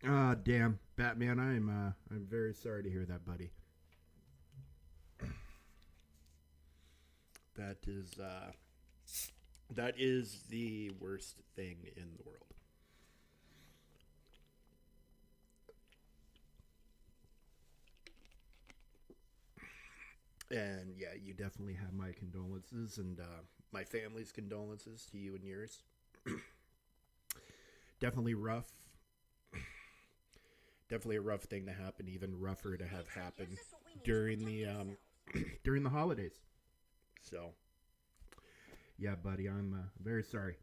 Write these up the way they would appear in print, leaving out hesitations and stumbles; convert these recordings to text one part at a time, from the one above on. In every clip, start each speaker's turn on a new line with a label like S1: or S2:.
S1: Ah, damn, Batman. I'm very sorry to hear that, buddy. That is that is the worst thing in the world. And yeah, you definitely have my condolences and my family's condolences to you and yours. Definitely rough. Definitely a rough thing to happen. Even rougher to have happen during the during the holidays. So yeah, buddy, I'm very sorry.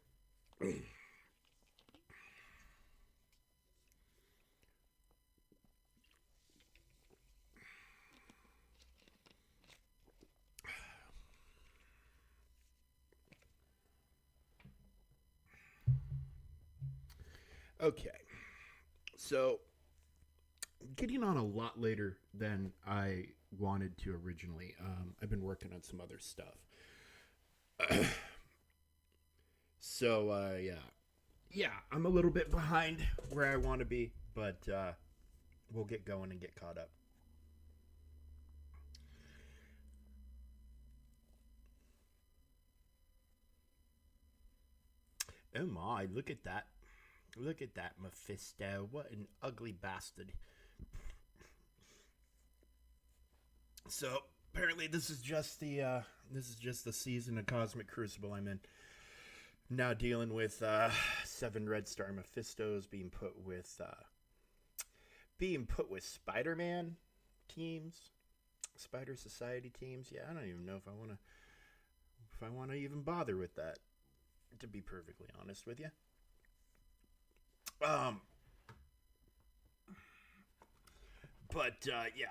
S1: Okay, so getting on a lot later than I wanted to originally. I've been working on some other stuff. So I'm a little bit behind where I want to be, but we'll get going and get caught up. Oh my, look at that. Look at that Mephisto. What an ugly bastard. So apparently this is just the season of Cosmic Crucible I'm in. Now dealing with seven Red Star Mephistos being put with Spider-Man teams, Spider Society teams. Yeah, I don't even know if I want to even bother with that. To be perfectly honest with you. Um, yeah.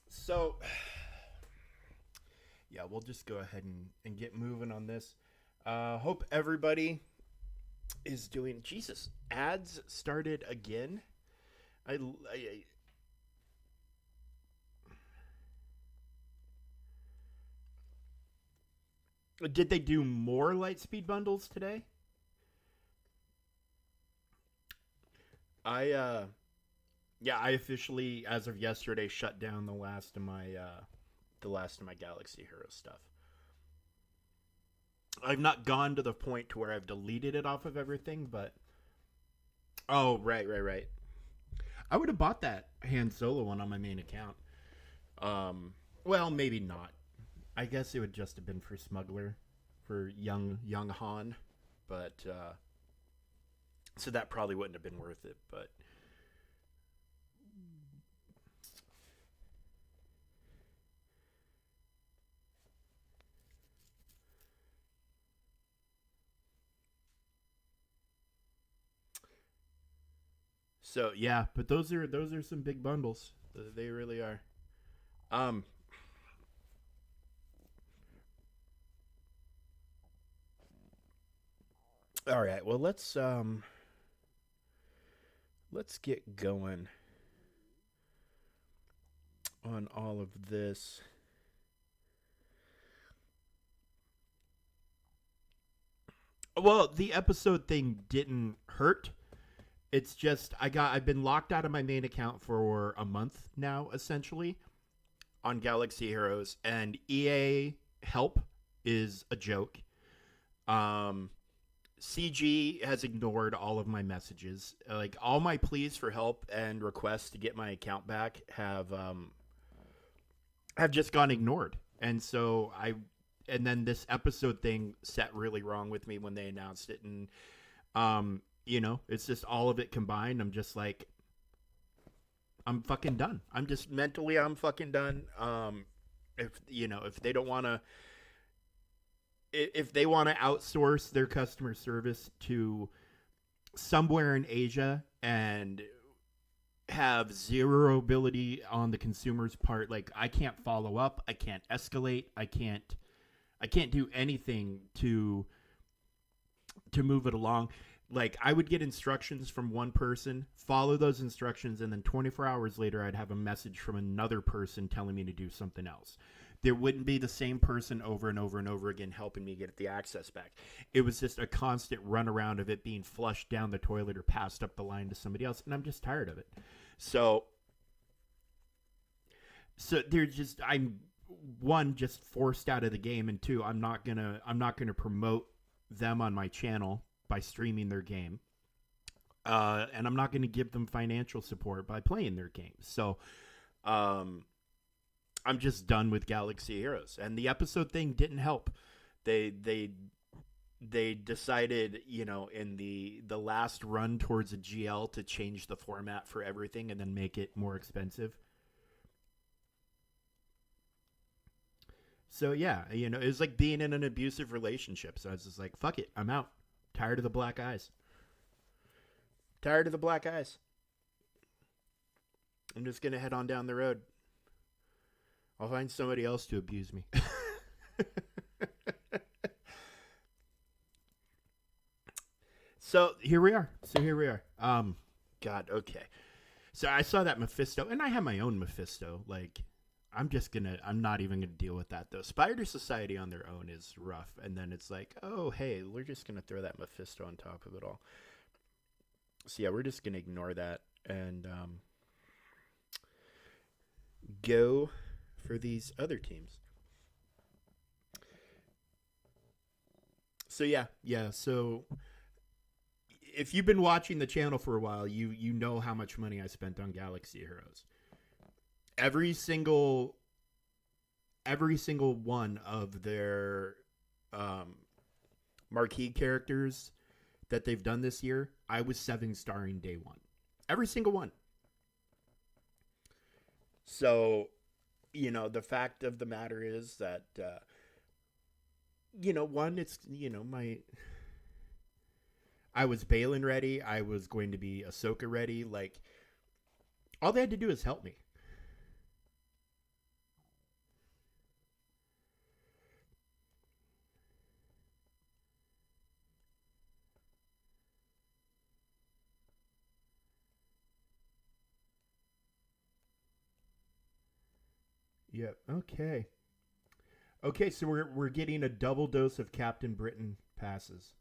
S1: So yeah, we'll just go ahead and get moving on this. Hope everybody is doing. Jesus, ads started again. I did they do more Lightspeed bundles today? I yeah, I officially as of yesterday shut down the last of my Galaxy Hero stuff. I've not gone to the point to where I've deleted it off of everything, but oh, right. I would have bought that Han Solo one on my main account. Well, maybe not. I guess it would just have been for Smuggler, for young Han, but so that probably wouldn't have been worth it. But so yeah, but those are some big bundles. They really are. Um, all right. Well, let's get going on all of this. Well, the episode thing didn't hurt. It's just I've been locked out of my main account for a month now, essentially, on Galaxy Heroes, and EA help is a joke. Um, CG has ignored all of my messages. Like all my pleas for help and requests to get my account back have just gone ignored. And then this episode thing set really wrong with me when they announced it, and it's just all of it combined. I'm just like, I'm fucking done. I'm just mentally, I'm fucking done. If they don't want to, if they want to outsource their customer service to somewhere in Asia and have zero ability on the consumer's part, like I can't follow up, I can't escalate, I can't do anything to move it along. Like I would get instructions from one person, follow those instructions, and then 24 hours later I'd have a message from another person telling me to do something else. there wouldn't be the same person over and over and over again helping me get the access back. It was just a constant runaround of it being flushed down the toilet or passed up the line to somebody else, and I'm just tired of it. So they're just, I'm one, just forced out of the game, and two, I'm not gonna promote them on my channel by streaming their game. And I'm not going to give them financial support by playing their games. So, I'm just done with Galaxy Heroes. And the episode thing didn't help. They decided, you know, in the last run towards a GL to change the format for everything and then make it more expensive. So yeah, you know, it was like being in an abusive relationship. So I was just like, fuck it, I'm out. Tired of the black eyes. Tired of the black eyes. I'm just going to head on down the road. I'll find somebody else to abuse me. So here we are. God, okay. So I saw that Mephisto, and I have my own Mephisto. Like, I'm not even going to deal with that, though. Spider Society on their own is rough. And then it's like, oh, hey, we're just going to throw that Mephisto on top of it all. So yeah, we're just going to ignore that and go for these other teams. So yeah. So if you've been watching the channel for a while, you know how much money I spent on Galaxy Heroes. Every single one of their marquee characters that they've done this year, I was 7-starring day one. Every single one. So, you know, the fact of the matter is that, you know, one, it's, you know, I was Balin ready. I was going to be Ahsoka ready. Like, all they had to do is help me. Yep. Okay. Okay, so we're getting a double dose of Captain Britain passes.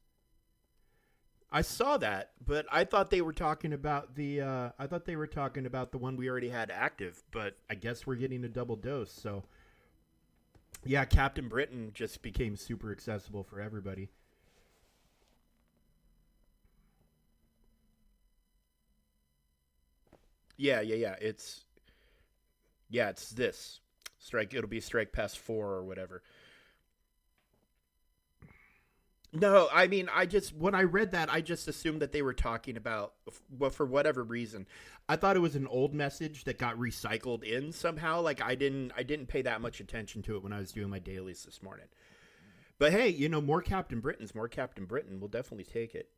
S1: I saw that, but I thought they were talking about the one we already had active, but I guess we're getting a double dose. So yeah, Captain Britain just became super accessible for everybody. Yeah. It's this. It'll be Strike Pass 4 or whatever. No, I mean, when I read that, I just assumed that they were talking about, well, for whatever reason, I thought it was an old message that got recycled in somehow. Like, I didn't pay that much attention to it when I was doing my dailies this morning. But hey, you know, more Captain Britain. We'll definitely take it.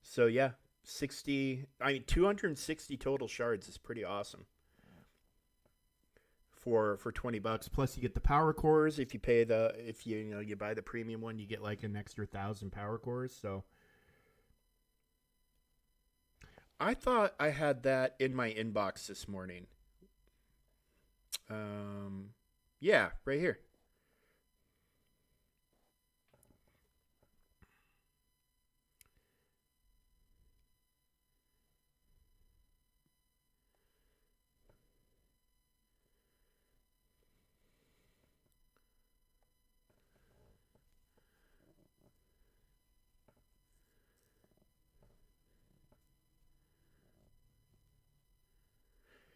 S1: So yeah, 260 total shards is pretty awesome. For $20. Plus you get the power cores. If you buy the premium one, you get like an extra 1,000 power cores. So I thought I had that in my inbox this morning. Yeah, right here.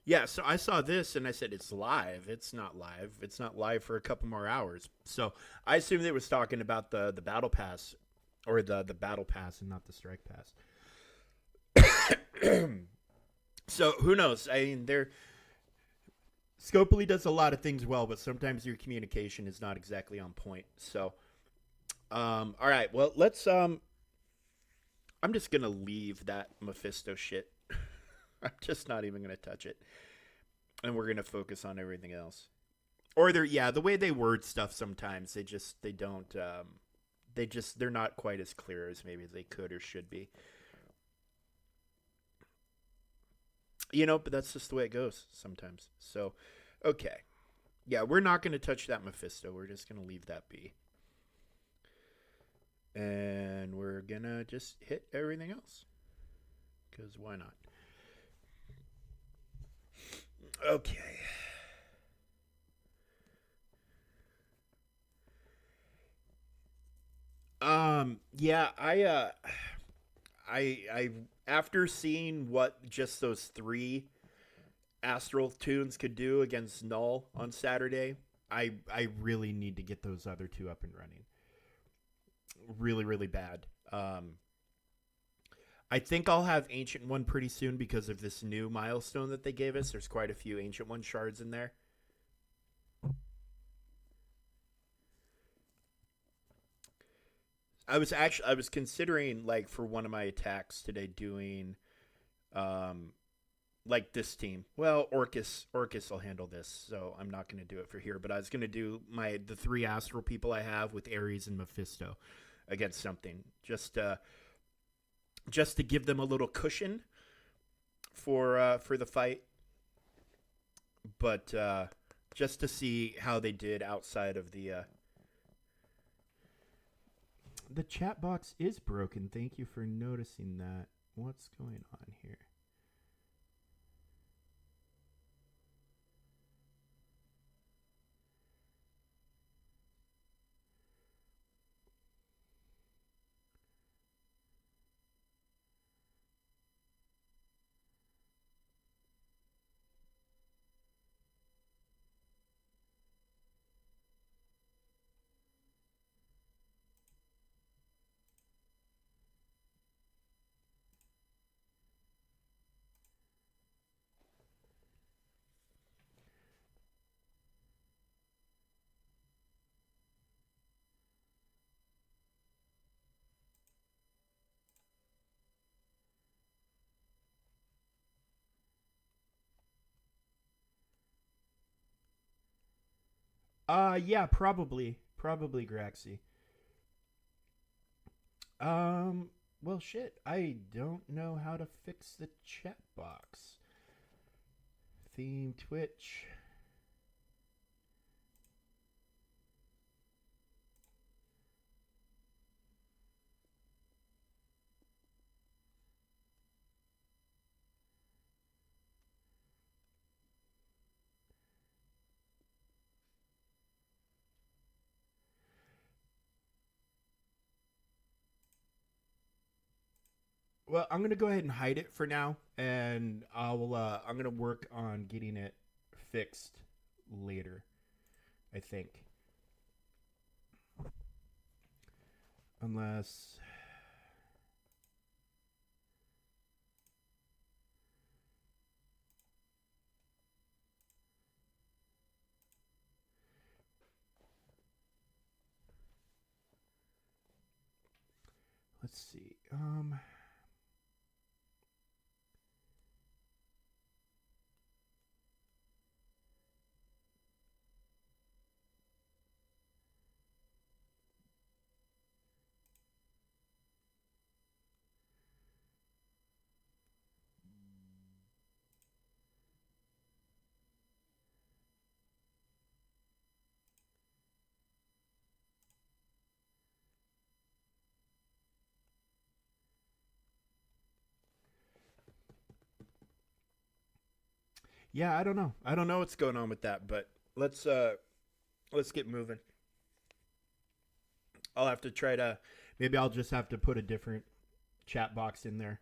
S1: Yeah, so I saw this and I said, it's live. It's not live. It's not live for a couple more hours. So I assumed they was talking about the battle pass, or the battle pass and not the strike pass. So who knows? I mean, Scopely does a lot of things well, but sometimes your communication is not exactly on point. So, all right. Well, I'm just gonna leave that Mephisto shit. I'm just not even gonna touch it, and we're gonna focus on everything else. Or the way they word stuff sometimes, they don't, they're not quite as clear as maybe they could or should be. But that's just the way it goes sometimes. So, okay. Yeah, we're not going to touch that Mephisto. We're just going to leave that be. And we're going to just hit everything else. Because why not? Okay. Yeah, I after seeing what just those three Astral tunes could do against Null on Saturday, I really need to get those other two up and running. Really, really bad. I think I'll have Ancient One pretty soon because of this new milestone that they gave us. There's quite a few Ancient One shards in there. I was considering like for one of my attacks today doing um like this team. Well, Orcus will handle this, so I'm not going to do it for here. But I was going to do the three astral people I have with Ares and Mephisto against something, just to give them a little cushion for the fight, but just to see how they did outside of the chat box is broken. Thank you for noticing that. What's going on here? Yeah, probably Graxy. Um, well, shit, I don't know how to fix the chat box. Theme Twitch. Well, I'm gonna go ahead and hide it for now, and I'm gonna work on getting it fixed later. I think, unless let's see. Yeah, I don't know. I don't know what's going on with that, but let's get moving. I'll have to try to. Maybe I'll just have to put a different chat box in there.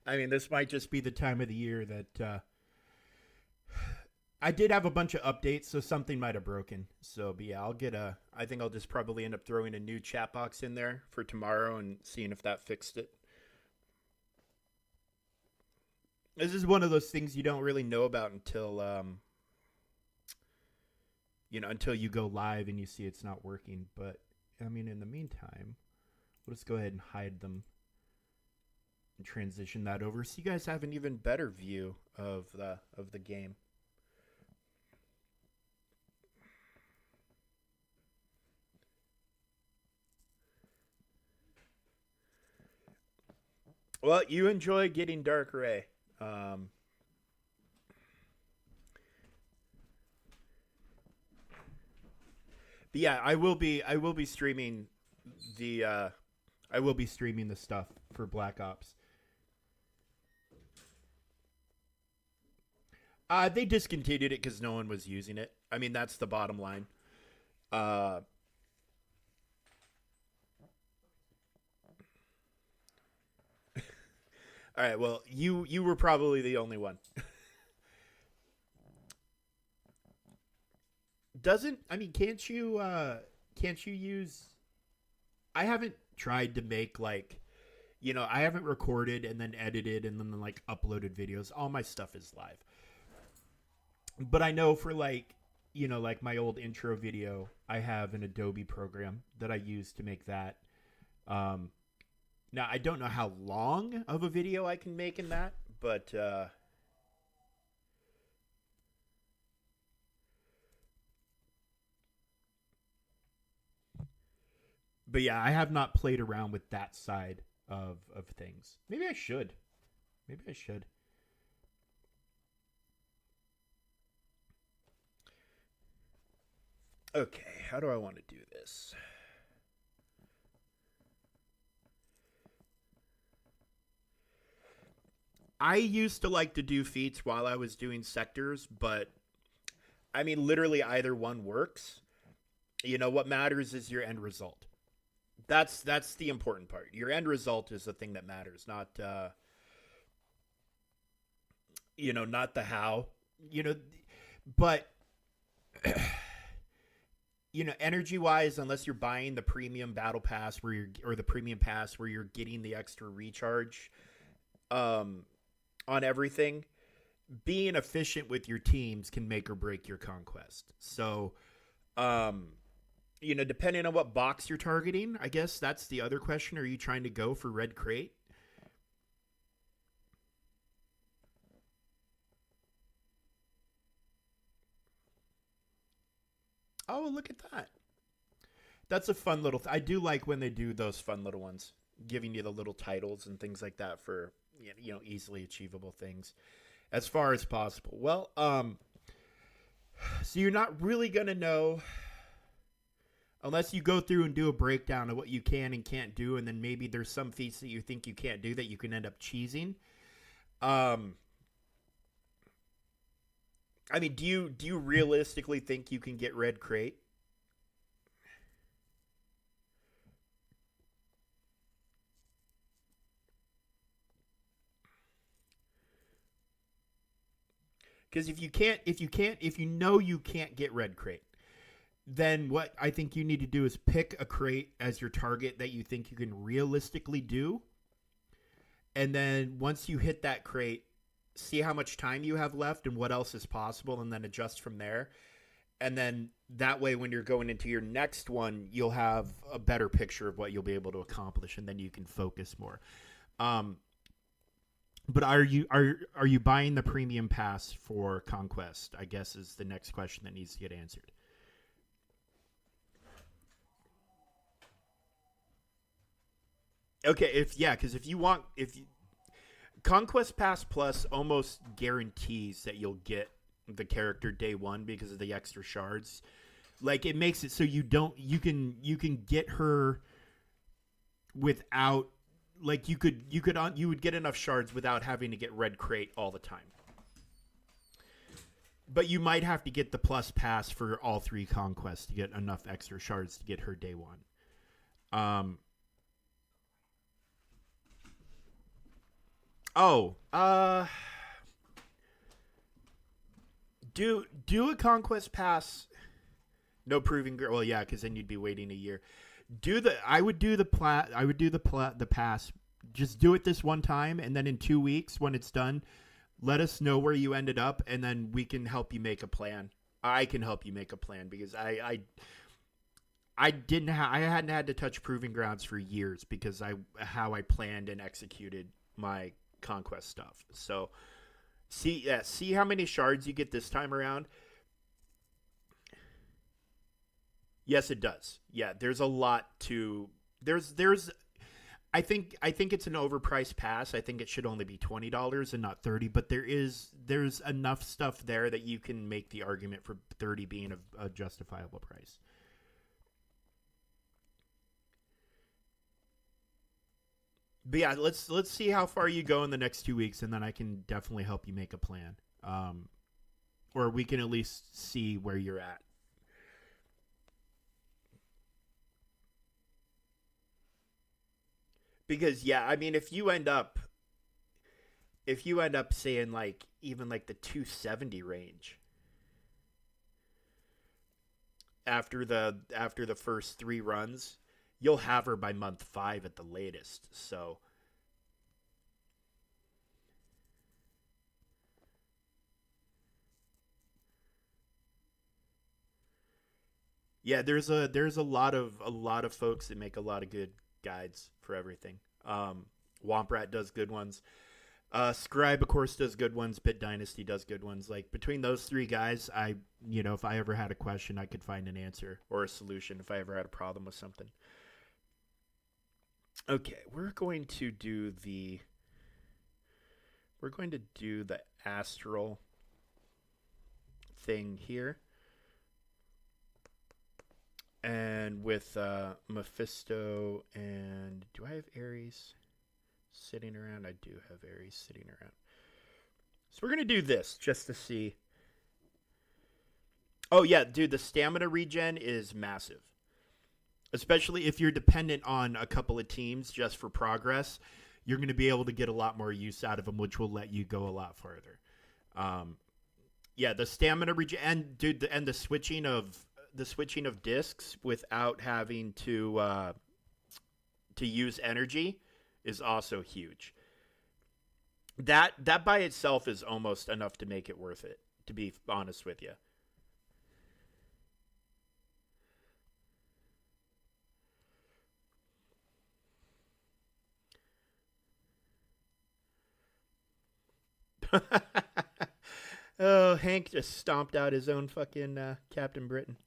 S1: I mean, this might just be the time of the year that I did have a bunch of updates, so something might have broken. So, but yeah, I'll get a. I think I'll just probably end up throwing a new chat box in there for tomorrow and seeing if that fixed it. This is one of those things you don't really know about until until you go live and you see it's not working. But I mean, in the meantime, we'll just go ahead and hide them and transition that over, so you guys have an even better view of the game. Well, you enjoy getting Dark Ray. Um, but yeah, I will be streaming the I will be streaming the stuff for Black Ops. They discontinued it because no one was using it. I mean, that's the bottom line. Uh, all right. Well, you were probably the only one. Doesn't I mean? Can't you use? I haven't tried to make like I haven't recorded and then edited and then like uploaded videos. All my stuff is live. But I know for like like my old intro video, I have an Adobe program that I use to make that. Um, Now I don't know how long of a video I can make in that, but yeah, I have not played around with that side of things. Maybe I should. Maybe I should. Okay, how do I want to do this? I used to like to do feats while I was doing sectors, but I mean, literally either one works. What matters is your end result. That's the important part. Your end result is the thing that matters, not the how. You know, but energy wise, unless you're buying the premium battle pass or the premium pass where you're getting the extra recharge, um, on everything, being efficient with your teams can make or break your conquest. So, um, depending on what box you're targeting, I guess that's the other question. Are you trying to go for red crate? Oh, look at that. That's a fun little. I do like when they do those fun little ones, giving you the little titles and things like that for easily achievable things, as far as possible. Well, so you're not really gonna know unless you go through and do a breakdown of what you can and can't do, and then maybe there's some feats that you think you can't do that you can end up cheesing. Um, I mean, do you realistically think you can get red crate? Because if you know you can't get red crate, then what I think you need to do is pick a crate as your target that you think you can realistically do, and then once you hit that crate, see how much time you have left and what else is possible, and then adjust from there. And then that way, when you're going into your next one, you'll have a better picture of what you'll be able to accomplish, and then you can focus more. Um, but are you buying the premium pass for Conquest? I guess is the next question that needs to get answered. Okay, because if you want if you, Conquest Pass Plus almost guarantees that you'll get the character day one because of the extra shards. Like it makes it so you can get her without like you would get enough shards without having to get red crate all the time. But you might have to get the plus pass for all three conquests to get enough extra shards to get her day one. Um oh, Do a conquest pass. No proving. Well, yeah, because then you'd be waiting a year. I would do the pass. Just do it this one time, and then in 2 weeks when it's done, let us know where you ended up, and then we can help you make a plan. I can help you make a plan because I hadn't had to touch proving grounds for years because how I planned and executed my conquest stuff. So see how many shards you get this time around. Yes, it does. Yeah, there's a lot to there's I think it's an overpriced pass. I think it should only be $20 and not 30, but there's enough stuff there that you can make the argument for 30 being a justifiable price. But yeah, let's see how far you go in the next 2 weeks, and then I can definitely help you make a plan. Or we can at least see where you're at. Because yeah, I mean, if you end up saying like even like the 270 range after the first three runs, you'll have her by month 5 at the latest. So yeah, there's a lot of folks that make a lot of good guides for everything. Womprat does good ones. Scribe, of course, does good ones. Bit Dynasty does good ones. Like between those three guys, if I ever had a question, I could find an answer or a solution if I ever had a problem with something. Okay, we're going to do the astral thing here, and with Mephisto and do I have Ares sitting around? I do have Ares sitting around. So we're gonna do this just to see. Oh yeah, dude, the stamina regen is massive, especially if you're dependent on a couple of teams just for progress. You're going to be able to get a lot more use out of them, which will let you go a lot farther. Um, yeah, the stamina regen and dude, and the switching of discs without having to use energy is also huge. That by itself is almost enough to make it worth it. To be honest with you. Oh, Hank just stomped out his own fucking Captain Britain.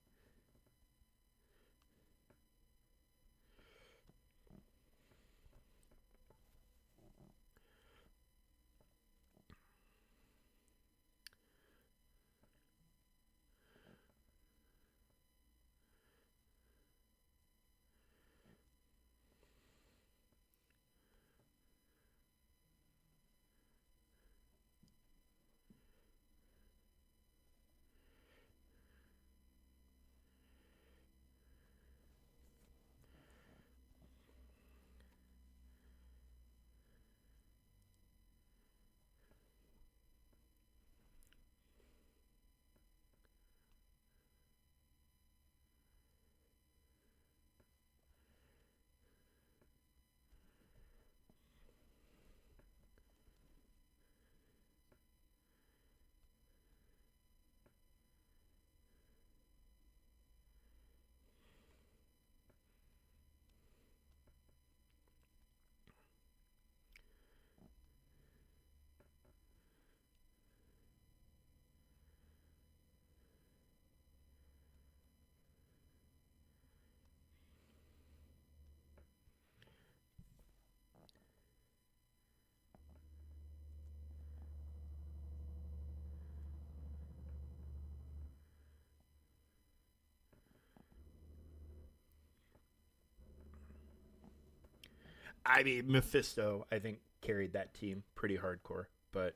S1: I mean, Mephisto, I think, carried that team pretty hardcore. But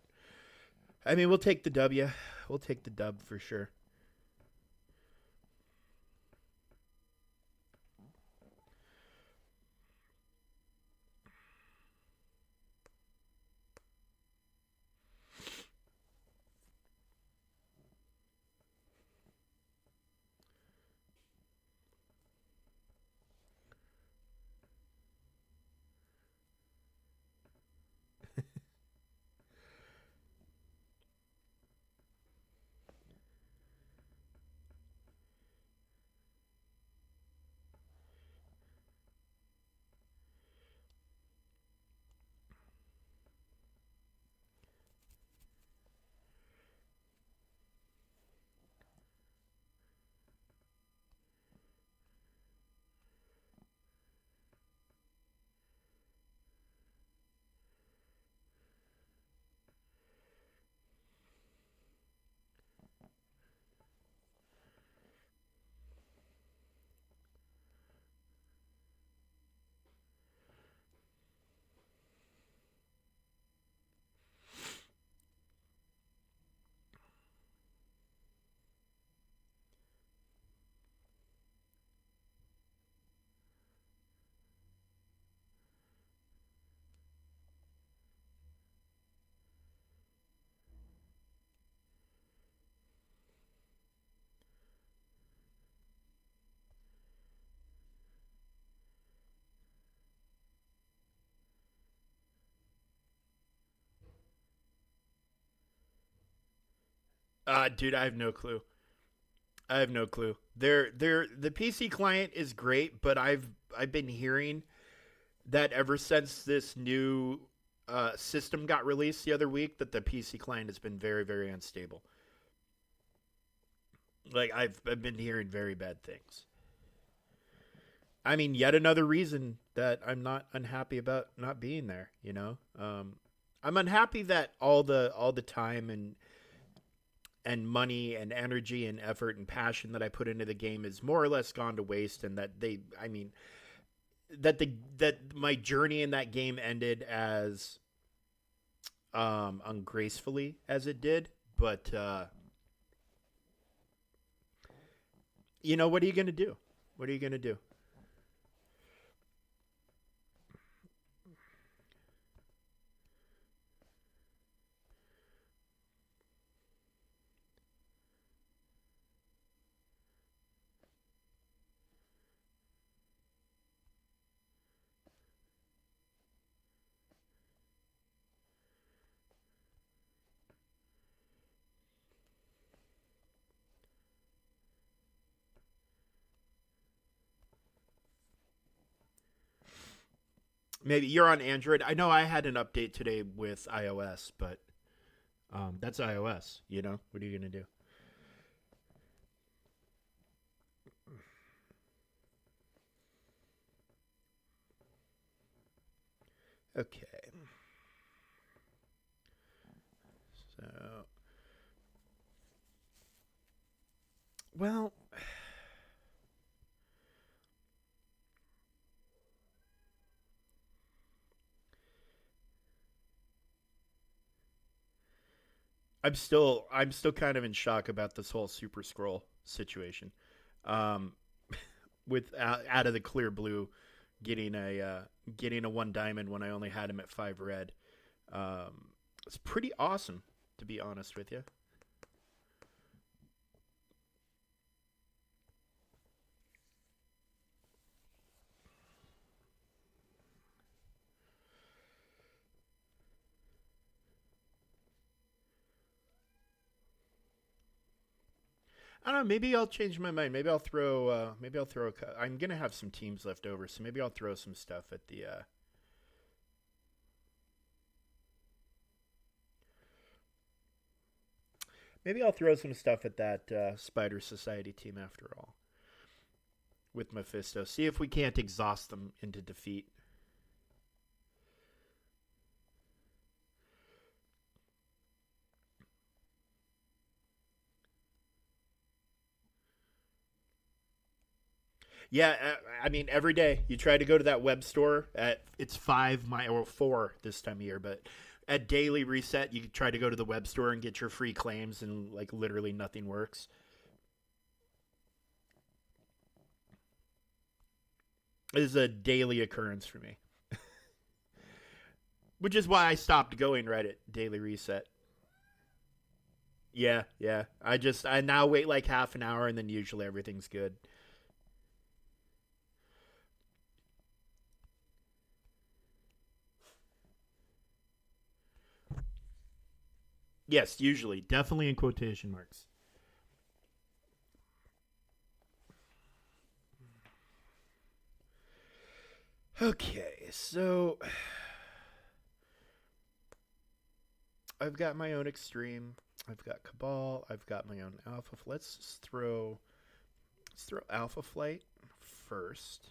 S1: I mean, we'll take the W. We'll take the dub for sure. Dude, I have no clue. I have no clue. The PC client is great, but I've been hearing that ever since this new system got released the other week, that the PC client has been very very unstable. Like I've been hearing very bad things. I mean, yet another reason that I'm not unhappy about not being there. I'm unhappy that all the time and money and energy and effort and passion that I put into the game is more or less gone to waste, and that I mean, that my journey in that game ended as ungracefully as it did. But what are you gonna do? What are you gonna do? Maybe you're on Android. I know I had an update today with iOS, but that's iOS. What are you gonna do? Okay, so well, I'm still kind of in shock about this whole Super Scroll situation. Um, with out of the clear blue, getting a one diamond when I only had him at five red. It's pretty awesome, to be honest with you. I don't know. Maybe I'll change my mind. Maybe I'll throw. Maybe I'll throw. I'm gonna have some teams left over, so maybe I'll throw some stuff at the. Maybe I'll throw some stuff at that Spider Society team after all with Mephisto. See if we can't exhaust them into defeat. Yeah, I mean every day you try to go to that web store at it's 5 or 4 this time of year, but at daily reset you try to go to the web store and get your free claims, and like literally nothing works. It is a daily occurrence for me, which is why I stopped going right at daily reset. Yeah, yeah. I now wait like half an hour and then usually everything's good. Yes, usually, definitely in quotation marks. Okay, so I've got my own extreme. I've got Cabal. I've got my own Alpha. Let's throw Alpha Flight first.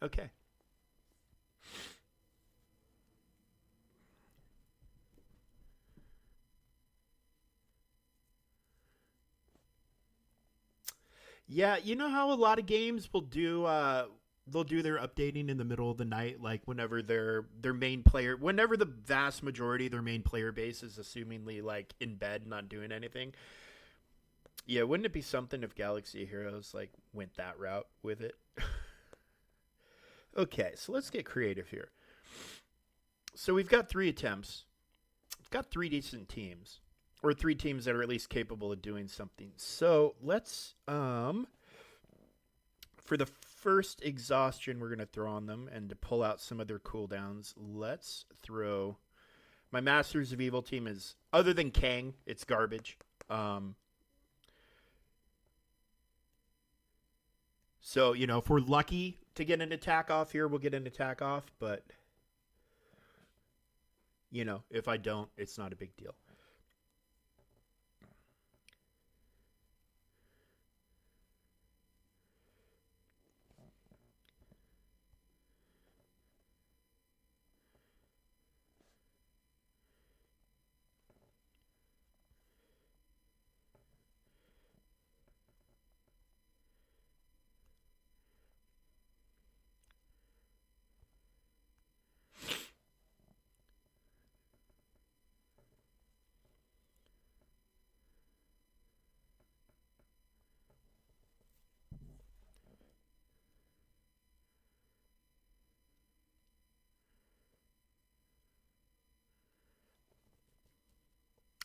S1: Okay. Yeah, you know how a lot of games will do they'll do their updating in the middle of the night, like whenever their main player, whenever the vast majority of their main player base is assumingly like in bed, not doing anything. Yeah, wouldn't it be something if Galaxy Heroes like went that route with it? Okay, so let's get creative here. So we've got 3 attempts. We've got 3 decent teams, or 3 teams that are at least capable of doing something. So let's for the first exhaustion we're gonna throw on them, and to pull out some of their cooldowns, let's throw my Masters of Evil team is, other than Kang, it's garbage. So, if we're lucky to get an attack off here, we'll get an attack off. But, if I don't, it's not a big deal.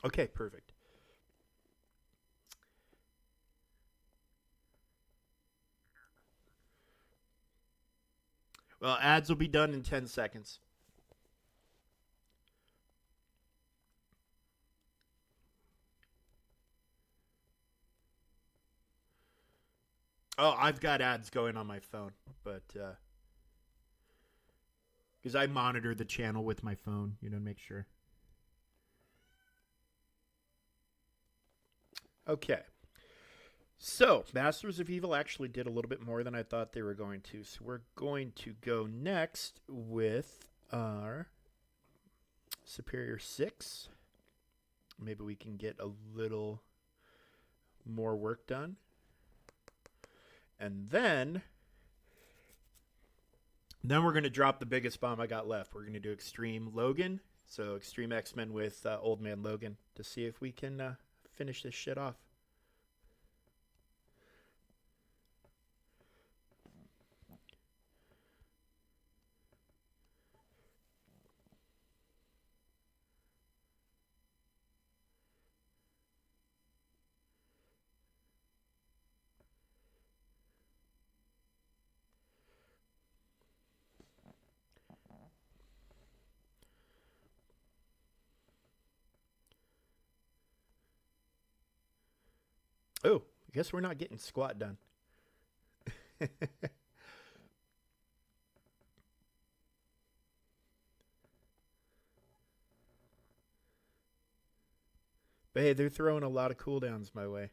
S1: Okay, perfect. Well, ads will be done in 10 seconds. Oh, I've got ads going on my phone, but because I monitor the channel with my phone, to make sure. Okay. So, Masters of Evil actually did a little bit more than I thought they were going to. So, we're going to go next with our Superior 6. Maybe we can get a little more work done. And then we're going to drop the biggest bomb I got left. We're going to do Extreme Logan. So, Extreme X-Men with Old Man Logan to see if we can finish this shit off. Oh, I guess we're not getting squat done. But hey, they're throwing a lot of cooldowns my way.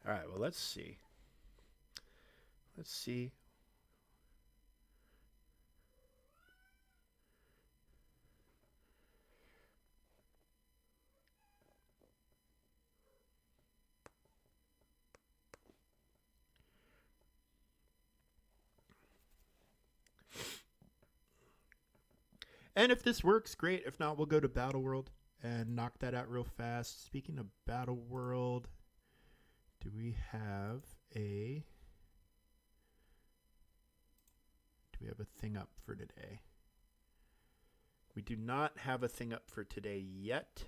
S1: All right, well, let's see. Let's see. And if this works, great. If not, we'll go to Battleworld and knock that out real fast. Speaking of Battleworld, do we have a thing up for today? We do not have a thing up for today yet.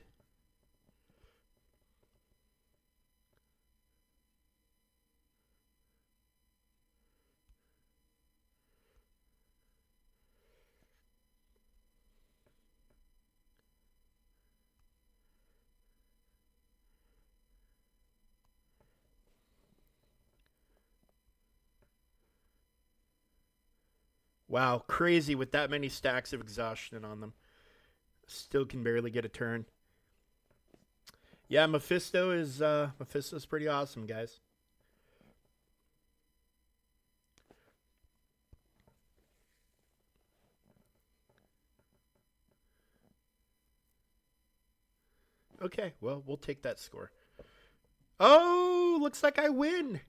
S1: Wow, crazy with that many stacks of exhaustion on them. Still can barely get a turn. Yeah, Mephisto's pretty awesome, guys. Okay, well, we'll take that score. Oh, looks like I win.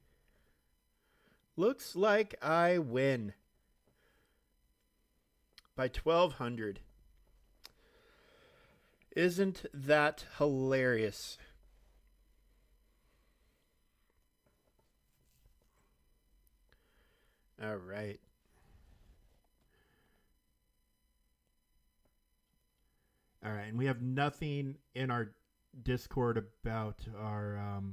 S1: Looks like I win by 1,200. Isn't that hilarious? All right. All right, and we have nothing in our Discord about our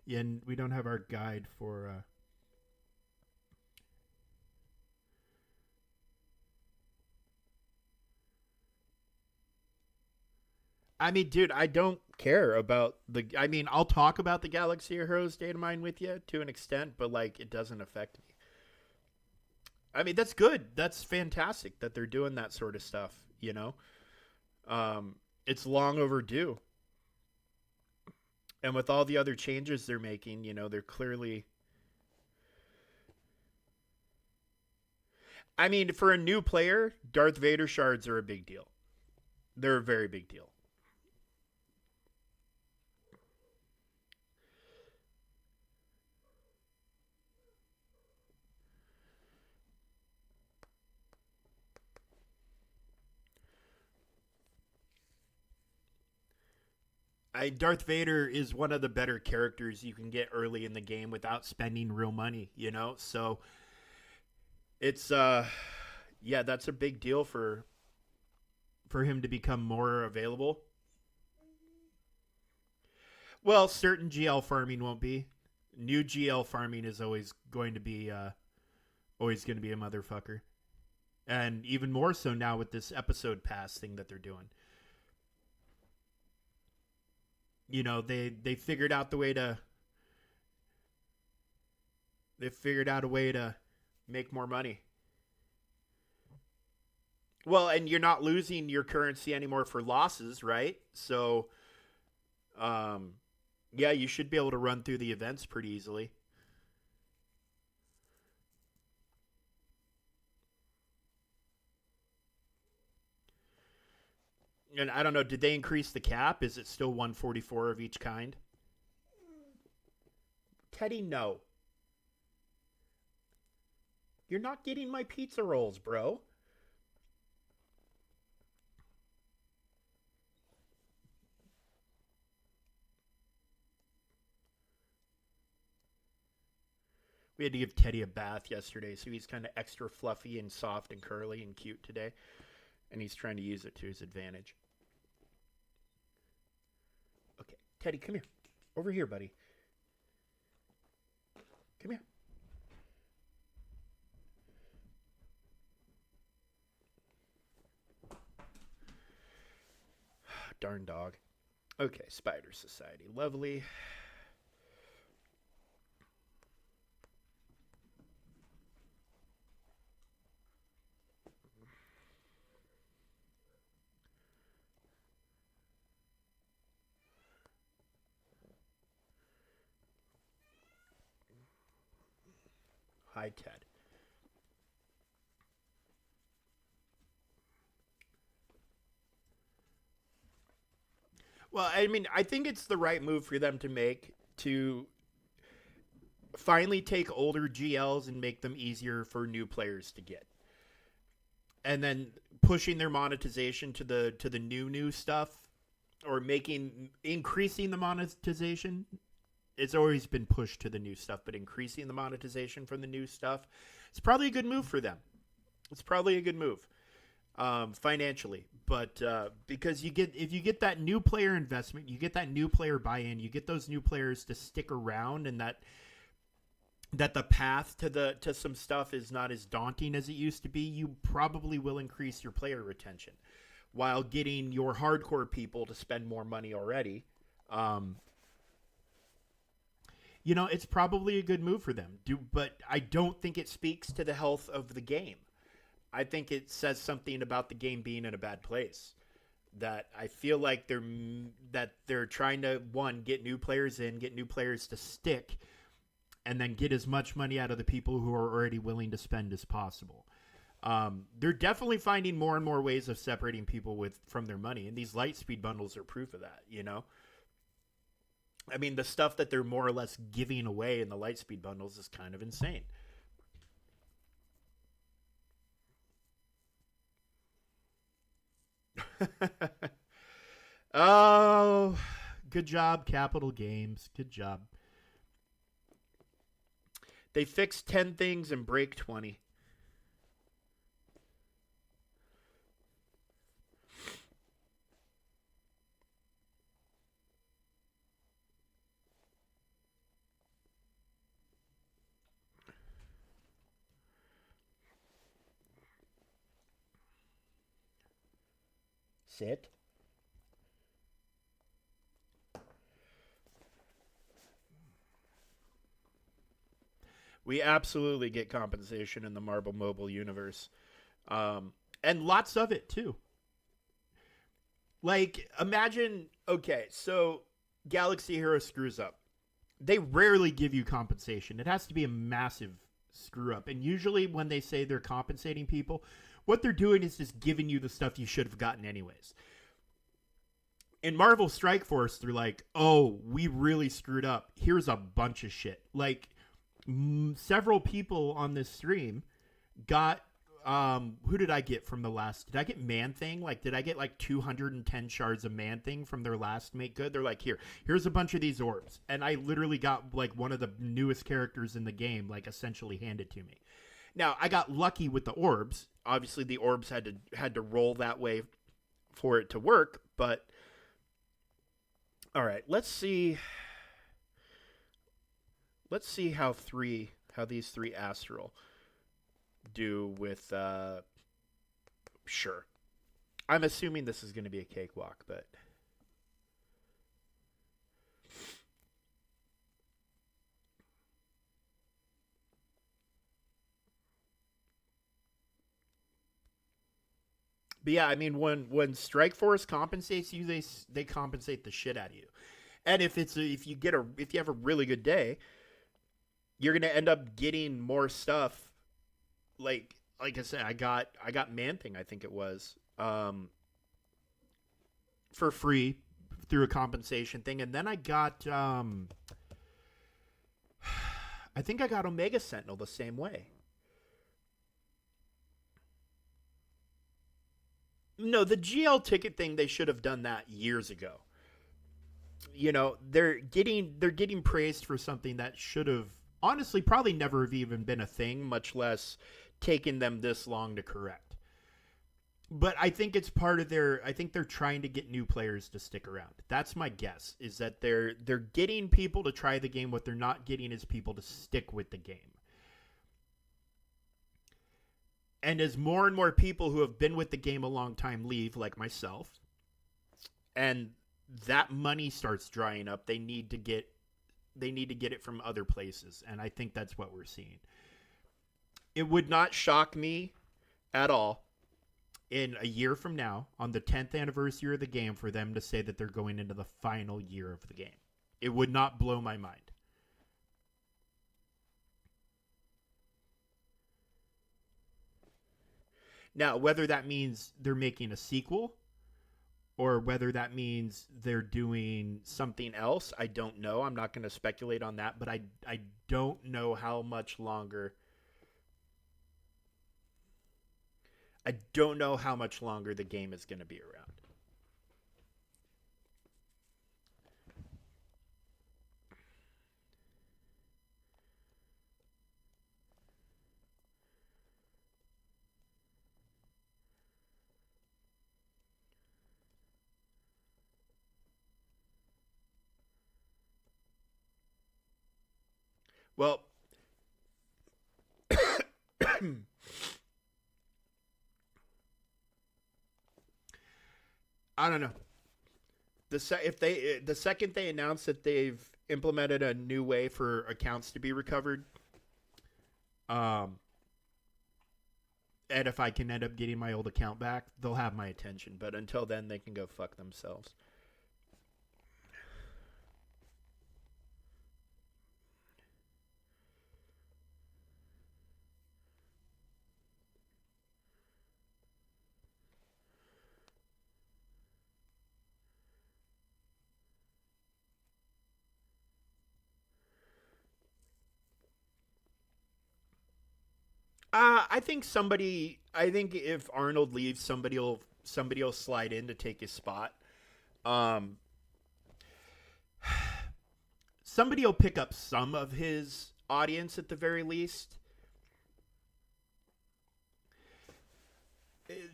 S1: yeah, and we don't have our guide for I mean, dude, I don't care about the. I mean, I'll talk about the Galaxy Heroes data mine with you to an extent, but like, it doesn't affect me. I mean, that's good. That's fantastic that they're doing that sort of stuff. You know, it's long overdue. And with all the other changes they're making, they're clearly. I mean, for a new player, Darth Vader shards are a big deal. They're a very big deal. Darth Vader is one of the better characters you can get early in the game without spending real money. So it's yeah, that's a big deal for him to become more available. Well, certain GL farming won't be. New GL farming is always going to be a motherfucker. And even more so now with this episode pass thing that they're doing. They figured out the way to they figured out a way to make more money. Well, and you're not losing your currency anymore for losses, right? So, um, yeah, you should be able to run through the events pretty easily. And I don't know, did they increase the cap? Is it still 144 of each kind? Teddy, no. You're not getting my pizza rolls, bro. We had to give Teddy a bath yesterday, so he's kind of extra fluffy and soft and curly and cute today. And he's trying to use it to his advantage. Okay, Teddy, come here. Over here, buddy. Come here. Darn dog. Okay, Spider Society. Lovely. Hi, Ted. Well, I mean, I think it's the right move for them to make to finally take older GLs and make them easier for new players to get. And then pushing their monetization to the new stuff or making increasing the monetization. It's always been pushed to the new stuff, but increasing the monetization from the new stuff, it's probably a good move for them. It's probably a good move financially, but because if you get that new player investment, you get that new player buy-in, you get those new players to stick around, and that the path to some stuff is not as daunting as it used to be, you probably will increase your player retention while getting your hardcore people to spend more money already. Um, it's probably a good move for them. But I don't think it speaks to the health of the game. I think it says something about the game being in a bad place. That I feel like they're trying to, one, get new players in, get new players to stick, and then get as much money out of the people who are already willing to spend as possible. They're definitely finding more and more ways of separating people from their money, and these Lightspeed bundles are proof of that. I mean, the stuff that they're more or less giving away in the Lightspeed bundles is kind of insane. Oh, good job, Capital Games. Good job. They fix 10 things and break 20. Sit. We absolutely get compensation in the Marble Mobile universe. And lots of it, too. Like, imagine, okay, so Galaxy Hero screws up. They rarely give you compensation. It has to be a massive screw up. And usually when they say they're compensating people, what they're doing is just giving you the stuff you should have gotten anyways. In Marvel Strike Force, they're like, oh, we really screwed up. Here's a bunch of shit. Like, several people on this stream got who did I get from the last? Did I get Man Thing? Like, did I get like 210 shards of Man Thing from their last Make Good? They're like, here's a bunch of these orbs, and I literally got like one of the newest characters in the game, like essentially handed to me. Now I got lucky with the orbs. Obviously, the orbs had to roll that way for it to work. But all right, let's see. Let's see how these three Astral do with sure. I'm assuming this is going to be a cakewalk, but yeah, I mean when Strike Force compensates you, they compensate the shit out of you. And if you have a really good day, you're going to end up getting more stuff. Like I said, I got Man Thing, I think it was, for free through a compensation thing, and then I got I think I got Omega Sentinel the same way. No, the GL ticket thing, they should have done that years ago. They're getting praised for something that should have honestly probably never have even been a thing, much less taken them this long to correct. But I think it's part of I think they're trying to get new players to stick around. That's my guess, is that they're getting people to try the game. What they're not getting is people to stick with the game. And as more and more people who have been with the game a long time leave, like myself, and that money starts drying up, they need to get it from other places, and I think that's what we're seeing. It would not shock me at all in a year from now, on the 10th anniversary of the game, for them to say that they're going into the final year of the game. It would not blow my mind. Now, whether that means they're making a sequel or whether that means they're doing something else, I don't know. I'm not going to speculate on that, but I don't know how much longer. I don't know how much longer the game is going to be around. Well, I don't know. The second they announce that they've implemented a new way for accounts to be recovered, um, And if I can end up getting my old account back, they'll have my attention. But until then, they can go fuck themselves. I think somebody. I think if Arnold leaves, somebody will slide in to take his spot. Um, Somebody will pick up some of his audience at the very least.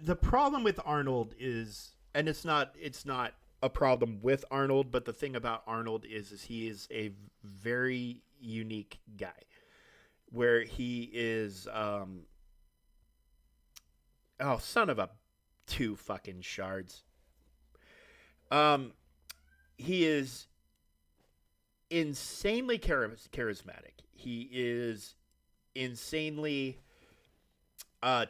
S1: The problem with Arnold is, and it's not a problem with Arnold, but the thing about Arnold is he is a very unique guy, where he is oh, son of a two fucking shards. Um, he is insanely charismatic. He is insanely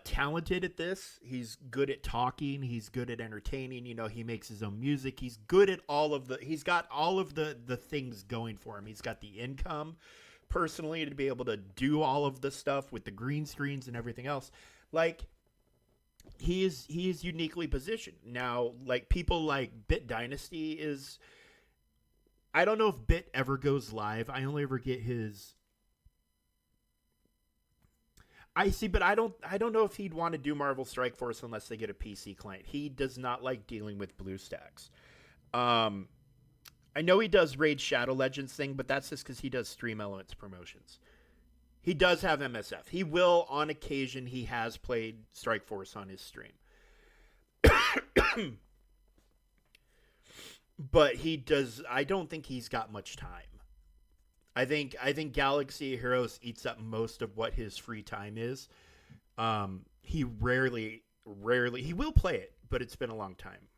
S1: talented at this. He's good at talking. He's good at entertaining. You know, he makes his own music. He's good at all of the. He's got all of the things going for him. He's got the income personally to be able to do all of the stuff with the green screens and everything else. Like he is uniquely positioned. Now, like people like Bit Dynasty is. I don't know if Bit ever goes live. I only ever get his. I see, but I don't know if he'd want to do Marvel Strike Force unless they get a PC client. He does not like dealing with BlueStacks. I know he does Raid Shadow Legends thing, but that's just because he does Stream Elements promotions. He does have MSF. He will, on occasion, he has played Strike Force on his stream. But he does. I don't think he's got much time. I think Galaxy Heroes eats up most of what his free time is. He rarely he will play it, but it's been a long time.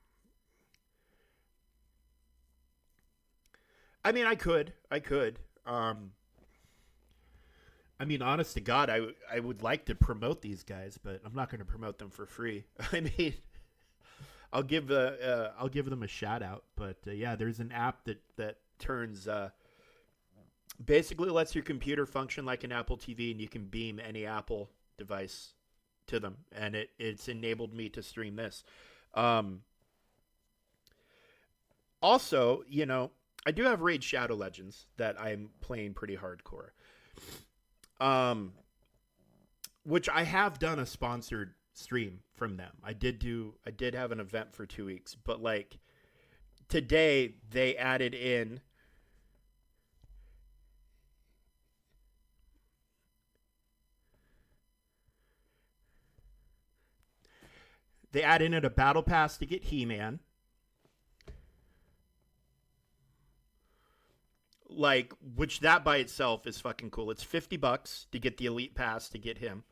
S1: I mean, I could. I mean, honest to God, I would like to promote these guys, but I'm not going to promote them for free. I mean, I'll give them a shout out, but yeah, there's an app that turns basically lets your computer function like an Apple TV, and you can beam any Apple device to them, and it's enabled me to stream this. Um, Also, you know, I do have Raid Shadow Legends that I'm playing pretty hardcore. Um, which I have done a sponsored stream from them. I did have an event for 2 weeks, but like today they add in a battle pass to get He-Man. Like, which that by itself is fucking cool. It's $50 to get the elite pass to get him.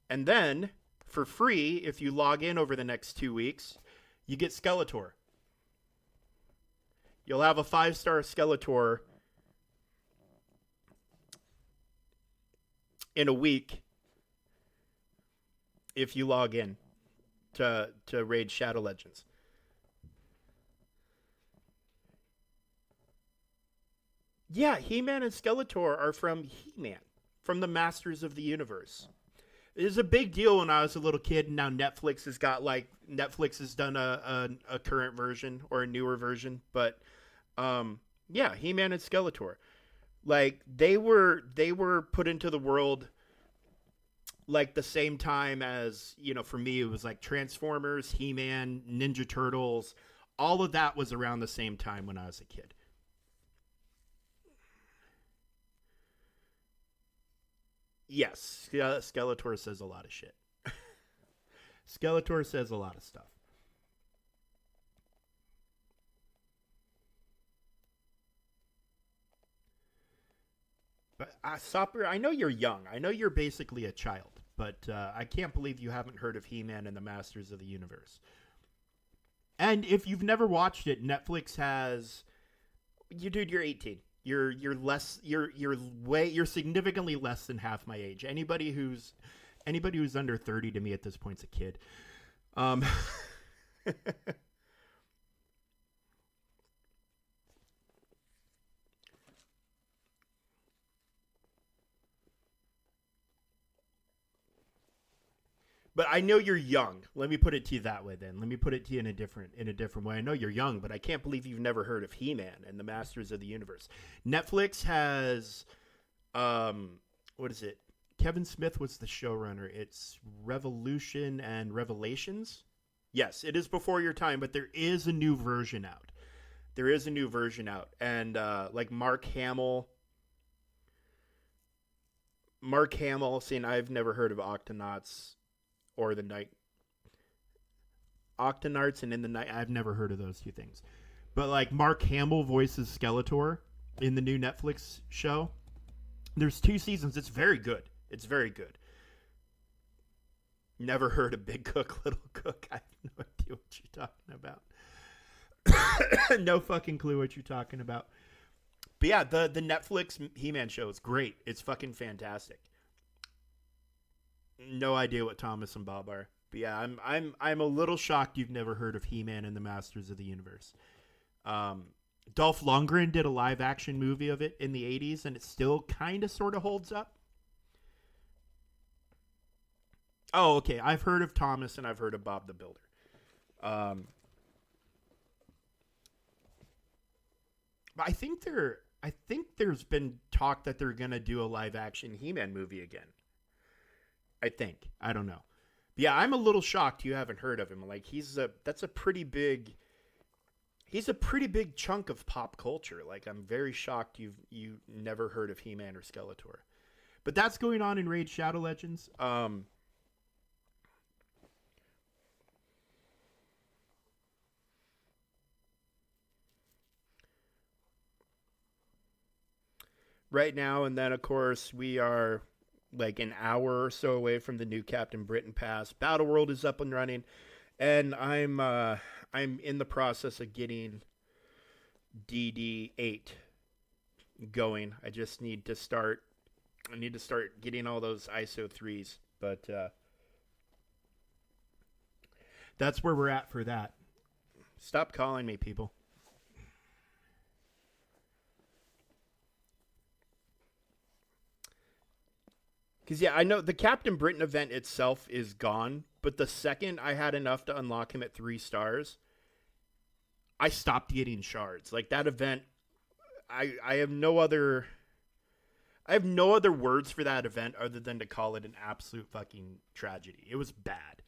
S1: And then for free, if you log in over the next 2 weeks, you get Skeletor. You'll have a 5-star Skeletor in a week if you log in to Raid Shadow Legends. Yeah, He-Man and Skeletor are from He-Man, from the Masters of the Universe. It was a big deal when I was a little kid, and now Netflix has done a current version or a newer version, but yeah, He-Man and Skeletor, like they were put into the world like the same time as, you know, for me it was like Transformers, He-Man, Ninja Turtles, all of that was around the same time when I was a kid. Yes, Skeletor says a lot of shit. Skeletor says a lot of stuff. But Sopper, I know you're young. I know you're basically a child, but I can't believe you haven't heard of He-Man and the Masters of the Universe. And if you've never watched it, Netflix has you, dude. You're 18. You're significantly less than half my age. Anybody who's Anybody who's under 30 to me at this point's a kid. Um, but I know you're young. Let me put it to you that way. Then let me put it to you in a different way. I know you're young, but I can't believe you've never heard of He-Man and the Masters of the Universe. Netflix has, what is it? Kevin Smith was the showrunner. It's Revolution and Revelations. Yes, it is before your time, but there is a new version out. There is a new version out, and like Mark Hamill. Saying I've never heard of Octonauts or the Night Octonauts and In the Night. I've never heard of those two things, but like Mark Hamill voices Skeletor in the new Netflix show. There's 2 seasons. It's very good. It's very good. Never heard of Big Cook, Little Cook. I have no idea what you're talking about. No fucking clue what you're talking about. But yeah, the Netflix He-Man show is great. It's fucking fantastic. No idea what Thomas and Bob are. But yeah, I'm a little shocked you've never heard of He-Man and the Masters of the Universe. Dolph Lundgren did a live action movie of it in the 80s, and it still kind of sort of holds up. Oh, okay. I've heard of Thomas and I've heard of Bob the Builder. But I think there's been talk that they're gonna do a live action He-Man movie again. I think. I don't know. But yeah, I'm a little shocked you haven't heard of him. Like he's a pretty big chunk of pop culture. Like I'm very shocked you never heard of He-Man or Skeletor. But that's going on in Raid Shadow Legends. Right now, and then of course we are like an hour or so away from the new Captain Britain Pass. Battleworld is up and running, and I'm in the process of getting DD8 going. I just need to start. I need to start getting all those ISO 3s, but that's where we're at for that. Stop calling me, people. Because, yeah, I know the Captain Britain event itself is gone, but the second I had enough to unlock him at 3 stars, I stopped getting shards. Like, that event, I have no other words for that event other than to call it an absolute fucking tragedy. It was bad.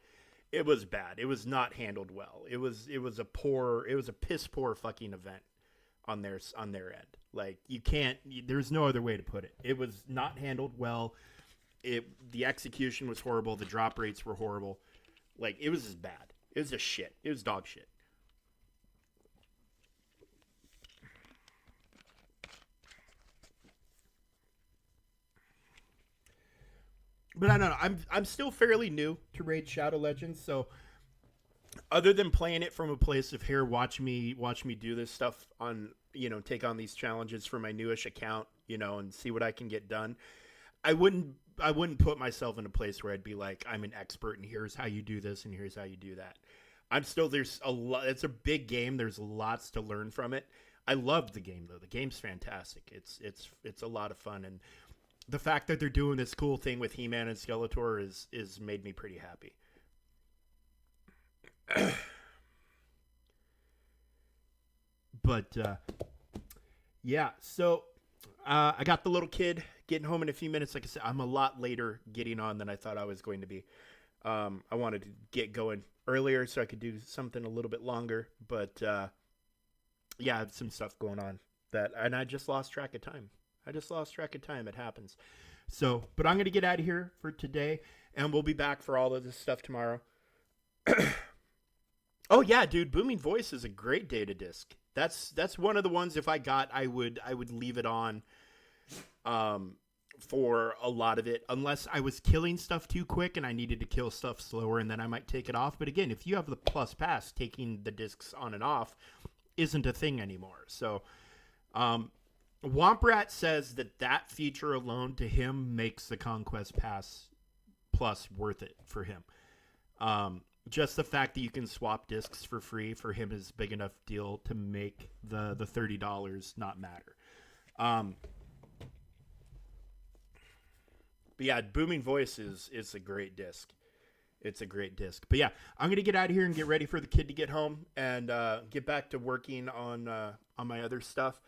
S1: It was bad. It was not handled well. It was a piss poor fucking event on their end. Like, there's no other way to put it. It was not handled well. The execution was horrible. The drop rates were horrible. Like, it was just bad. It was just shit. It was dog shit. But I don't know. I'm still fairly new to Raid Shadow Legends, so other than playing it from a place of here, watch me do this stuff on, take on these challenges for my newish account, and see what I can get done. I wouldn't put myself in a place where I'd be like, I'm an expert and here's how you do this and here's how you do that. There's a lot. It's a big game. There's lots to learn from it. I loved the game though. The game's fantastic. It's a lot of fun, and the fact that they're doing this cool thing with He-Man and Skeletor is made me pretty happy. But yeah, so I got the little kid getting home in a few minutes. Like I said, I'm a lot later getting on than I thought I was going to be. I wanted to get going earlier so I could do something a little bit longer, but yeah, I have some stuff going on and I just lost track of time. It happens. So, but I'm going to get out of here for today, and we'll be back for all of this stuff tomorrow. Oh yeah, dude, Booming Voice is a great data disc. That's one of the ones if I got, I would leave it on for a lot of it, unless I was killing stuff too quick and I needed to kill stuff slower, and then I might take it off. But again, if you have the Plus Pass, taking the discs on and off isn't a thing anymore. So, Womprat says that feature alone to him makes the Conquest Pass plus worth it for him. Just the fact that you can swap discs for free for him is big enough deal to make the $30 not matter. But yeah, Booming Voice is a great disc. It's a great disc. But yeah, I'm gonna get out of here and get ready for the kid to get home and get back to working on my other stuff.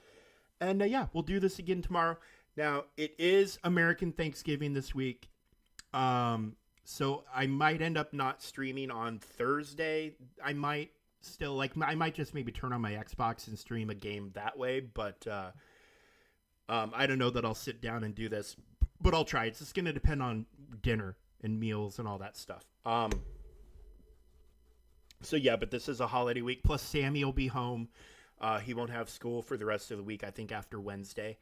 S1: And yeah, we'll do this again tomorrow. Now it is American Thanksgiving this week, so I might end up not streaming on Thursday. I might still I might just maybe turn on my Xbox and stream a game that way. But I don't know that I'll sit down and do this. But I'll try. It's just going to depend on dinner and meals and all that stuff. So yeah, but this is a holiday week. Plus Sammy will be home. He won't have school for the rest of the week, I think after Wednesday.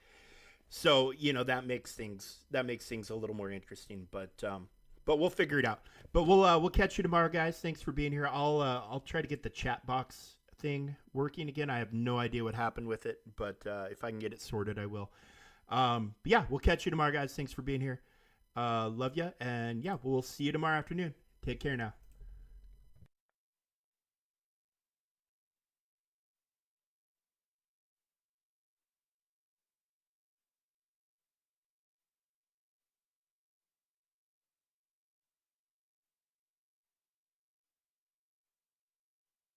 S1: So, that makes things a little more interesting, but we'll figure it out. But we'll catch you tomorrow, guys. Thanks for being here. I'll try to get the chat box thing working again. I have no idea what happened with it, but if I can get it sorted, I will. But yeah, we'll catch you tomorrow, guys. Thanks for being here. Love ya. And yeah, we'll see you tomorrow afternoon. Take care now.